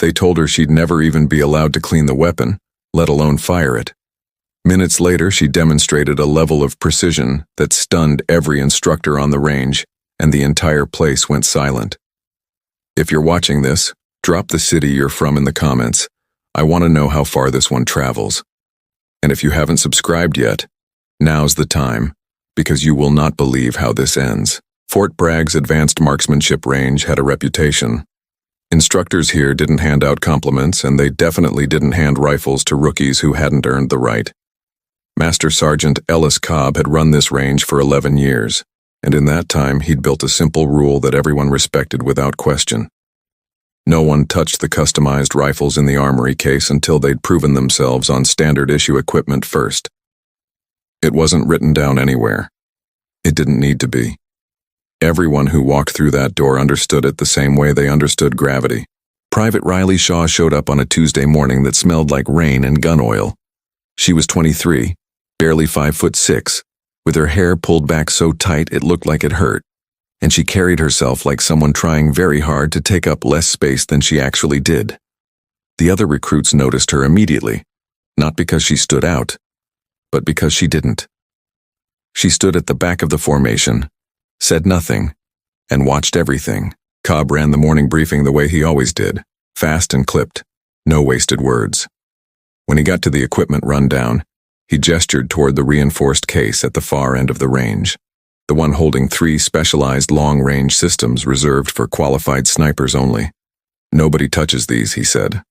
They told her she'd never even be allowed to clean the weapon, let alone fire it. Minutes later, she demonstrated a level of precision that stunned every instructor on the range, and the entire place went silent. If you're watching this, drop the city you're from in the comments. I want to know how far this one travels. And if you haven't subscribed yet, now's the time, because you will not believe how this ends. Fort Bragg's advanced marksmanship range had a reputation. Instructors here didn't hand out compliments, and they definitely didn't hand rifles to rookies who hadn't earned the right. Master Sergeant Ellis Cobb had run this range for 11 years, and in that time he'd built a simple rule that everyone respected without question. No one touched the customized rifles in the armory case until they'd proven themselves on standard-issue equipment first. It wasn't written down anywhere. It didn't need to be. Everyone who walked through that door understood it the same way they understood gravity. Private Riley Shaw showed up on a Tuesday morning that smelled like rain and gun oil. She was 23, barely 5'6", with her hair pulled back so tight it looked like it hurt, and she carried herself like someone trying very hard to take up less space than she actually did. The other recruits noticed her immediately, not because she stood out, but because she didn't. She stood at the back of the formation, said nothing, and watched everything. Cobb ran the morning briefing the way he always did, fast and clipped, no wasted words. When he got to the equipment rundown, he gestured toward the reinforced case at the far end of the range, the one holding 3 specialized long-range systems reserved for qualified snipers only. "Nobody touches these," he said.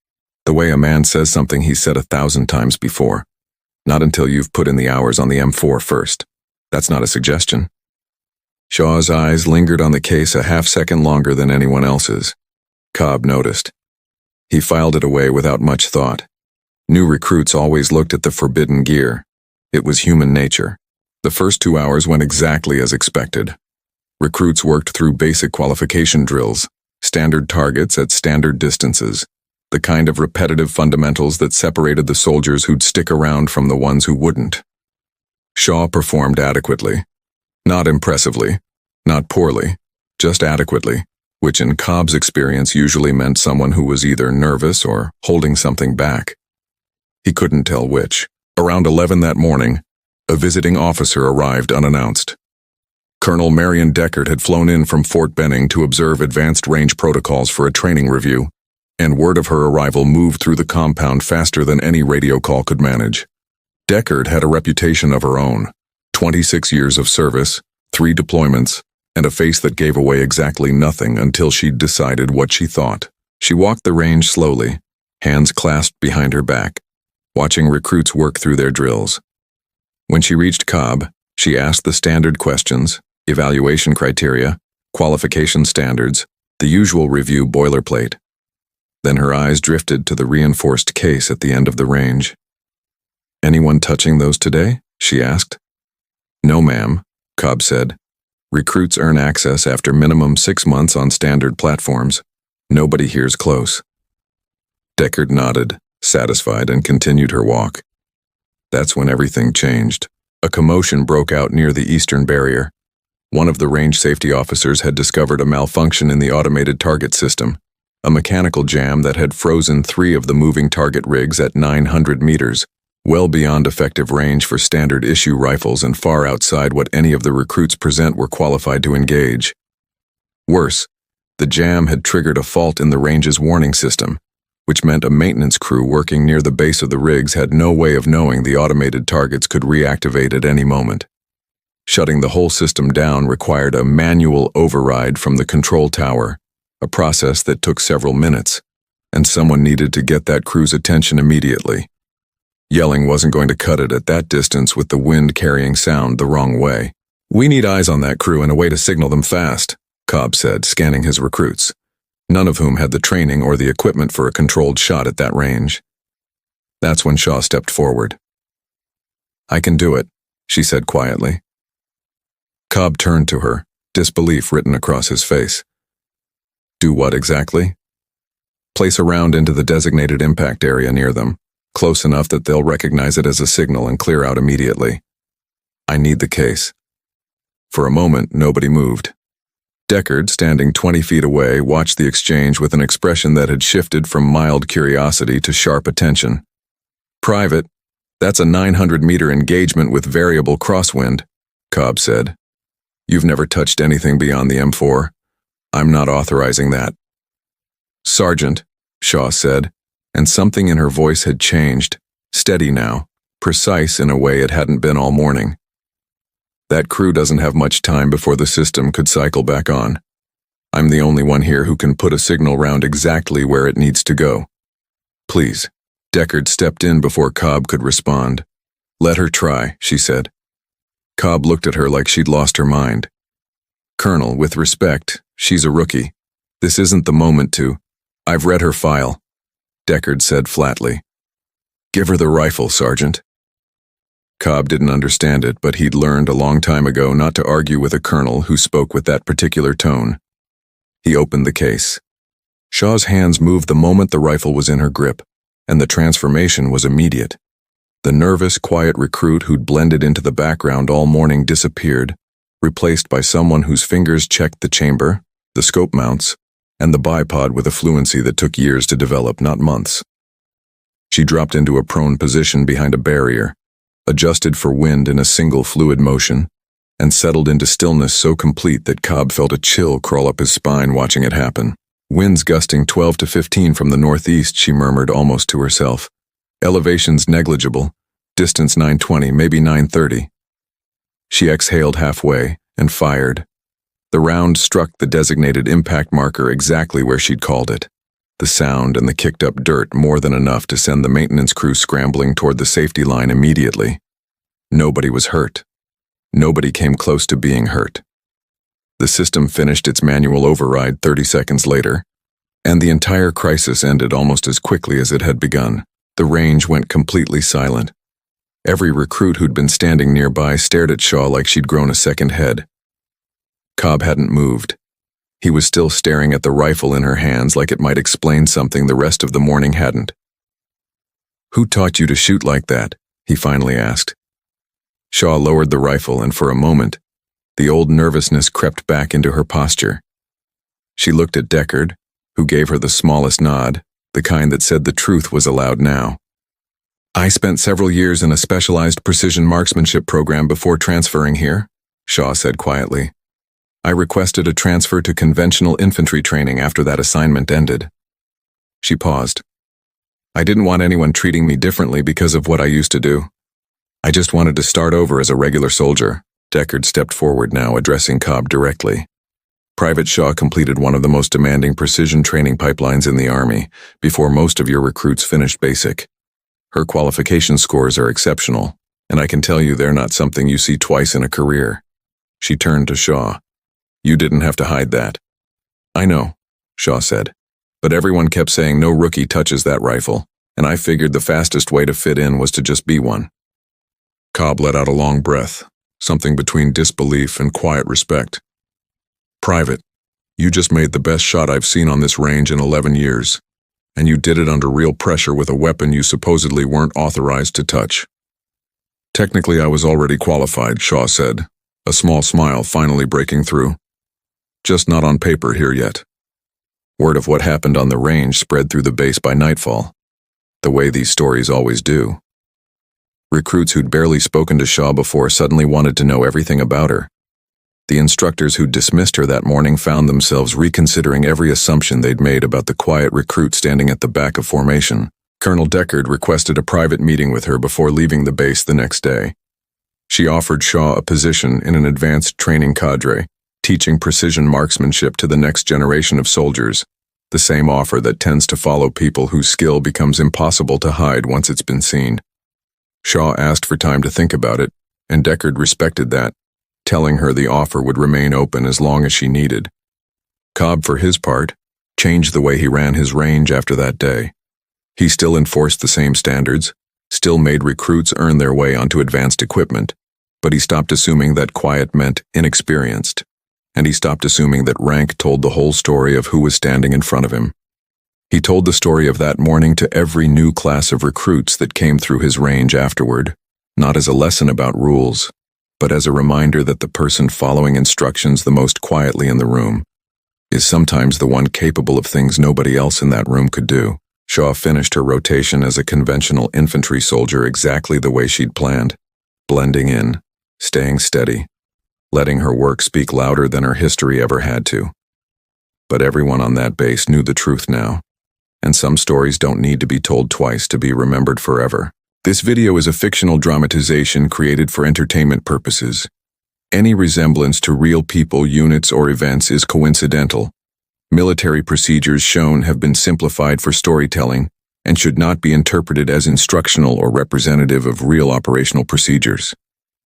The way a man says something he's said 1,000 times before. Not until you've put in the hours on the M4 first. That's not a suggestion. Shaw's eyes lingered on the case a half-second longer than anyone else's. Cobb noticed. He filed it away without much thought. New recruits always looked at the forbidden gear. It was human nature. The first 2 hours went exactly as expected. Recruits worked through basic qualification drills, standard targets at standard distances, the kind of repetitive fundamentals that separated the soldiers who'd stick around from the ones who wouldn't. Shaw performed adequately. Not impressively, not poorly, just adequately, which in Cobb's experience usually meant someone who was either nervous or holding something back. He couldn't tell which. Around 11 that morning, a visiting officer arrived unannounced. Colonel Marion Deckard had flown in from Fort Benning to observe advanced range protocols for a training review, and word of her arrival moved through the compound faster than any radio call could manage. Deckard had a reputation of her own. 26 years of service, 3 deployments, and a face that gave away exactly nothing until she'd decided what she thought. She walked the range slowly, hands clasped behind her back, watching recruits work through their drills. When she reached Cobb, she asked the standard questions, evaluation criteria, qualification standards, the usual review boilerplate. Then her eyes drifted to the reinforced case at the end of the range. "Anyone touching those today?" she asked. "No, ma'am," Cobb said. "Recruits earn access after minimum 6 months on standard platforms. Nobody here's close." Deckard nodded, satisfied, and continued her walk. That's when everything changed. A commotion broke out near the eastern barrier. One of the range safety officers had discovered a malfunction in the automated target system, a mechanical jam that had frozen 3 of the moving target rigs at 900 meters, well beyond effective range for standard-issue rifles and far outside what any of the recruits present were qualified to engage. Worse, the jam had triggered a fault in the range's warning system, which meant a maintenance crew working near the base of the rigs had no way of knowing the automated targets could reactivate at any moment. Shutting the whole system down required a manual override from the control tower, a process that took several minutes, and someone needed to get that crew's attention immediately. Yelling wasn't going to cut it at that distance with the wind carrying sound the wrong way. "We need eyes on that crew and a way to signal them fast," Cobb said, scanning his recruits, none of whom had the training or the equipment for a controlled shot at that range. That's when Shaw stepped forward. "I can do it," she said quietly. Cobb turned to her, disbelief written across his face. "Do what exactly?" "Place a round into the designated impact area near them, close enough that they'll recognize it as a signal and clear out immediately. I need the case." For a moment, nobody moved. Deckard, standing 20 feet away, watched the exchange with an expression that had shifted from mild curiosity to sharp attention. "Private, that's a 900-meter engagement with variable crosswind," Cobb said. "You've never touched anything beyond the M4. I'm not authorizing that." "Sergeant," Shaw said, and something in her voice had changed, steady now, precise in a way it hadn't been all morning. "That crew doesn't have much time before the system could cycle back on. I'm the only one here who can put a signal round exactly where it needs to go. Please." Deckard stepped in before Cobb could respond. "Let her try," she said. Cobb looked at her like she'd lost her mind. "Colonel, with respect, she's a rookie. This isn't the moment to—" "I've read her file," Deckard said flatly. "Give her the rifle, Sergeant." Cobb didn't understand it, but he'd learned a long time ago not to argue with a colonel who spoke with that particular tone. He opened the case. Shaw's hands moved the moment the rifle was in her grip, and the transformation was immediate. The nervous, quiet recruit who'd blended into the background all morning disappeared, replaced by someone whose fingers checked the chamber, the scope mounts, and the bipod with a fluency that took years to develop, not months. She dropped into a prone position behind a barrier, adjusted for wind in a single fluid motion, and settled into stillness so complete that Cobb felt a chill crawl up his spine watching it happen. "Winds gusting 12 to 15 from the northeast," she murmured almost to herself. "Elevations negligible, distance 920, maybe 930. She exhaled halfway and fired. The round struck the designated impact marker exactly where she'd called it. The sound and the kicked-up dirt more than enough to send the maintenance crew scrambling toward the safety line immediately. Nobody was hurt. Nobody came close to being hurt. The system finished its manual override 30 seconds later, and the entire crisis ended almost as quickly as it had begun. The range went completely silent. Every recruit who'd been standing nearby stared at Shaw like she'd grown a second head. Cobb hadn't moved. He was still staring at the rifle in her hands like it might explain something the rest of the morning hadn't. "Who taught you to shoot like that?" he finally asked. Shaw lowered the rifle, and for a moment, the old nervousness crept back into her posture. She looked at Deckard, who gave her the smallest nod, the kind that said the truth was allowed now. "I spent several years in a specialized precision marksmanship program before transferring here," Shaw said quietly. "I requested a transfer to conventional infantry training after that assignment ended." She paused. "I didn't want anyone treating me differently because of what I used to do. I just wanted to start over as a regular soldier." Deckard stepped forward now, addressing Cobb directly. "Private Shaw completed one of the most demanding precision training pipelines in the Army before most of your recruits finished basic. Her qualification scores are exceptional, and I can tell you they're not something you see twice in a career." She turned to Shaw. "You didn't have to hide that." "I know," Shaw said, "but everyone kept saying no rookie touches that rifle, and I figured the fastest way to fit in was to just be one." Cobb let out a long breath, something between disbelief and quiet respect. "Private, you just made the best shot I've seen on this range in 11 years, and you did it under real pressure with a weapon you supposedly weren't authorized to touch." "Technically, I was already qualified," Shaw said, a small smile finally breaking through. "Just not on paper here yet." Word of what happened on the range spread through the base by nightfall, the way these stories always do. Recruits who'd barely spoken to Shaw before suddenly wanted to know everything about her. The instructors who'd dismissed her that morning found themselves reconsidering every assumption they'd made about the quiet recruit standing at the back of formation. Colonel Deckard requested a private meeting with her before leaving the base the next day. She offered Shaw a position in an advanced training cadre, teaching precision marksmanship to the next generation of soldiers, the same offer that tends to follow people whose skill becomes impossible to hide once it's been seen. Shaw asked for time to think about it, and Deckard respected that, telling her the offer would remain open as long as she needed. Cobb, for his part, changed the way he ran his range after that day. He still enforced the same standards, still made recruits earn their way onto advanced equipment, but he stopped assuming that quiet meant inexperienced, and he stopped assuming that rank told the whole story of who was standing in front of him. He told the story of that morning to every new class of recruits that came through his range afterward, not as a lesson about rules, but as a reminder that the person following instructions the most quietly in the room is sometimes the one capable of things nobody else in that room could do. Shaw finished her rotation as a conventional infantry soldier exactly the way she'd planned, blending in, staying steady, letting her work speak louder than her history ever had to. But everyone on that base knew the truth now, and some stories don't need to be told twice to be remembered forever. This video is a fictional dramatization created for entertainment purposes. Any resemblance to real people, units, or events is coincidental. Military procedures shown have been simplified for storytelling and should not be interpreted as instructional or representative of real operational procedures.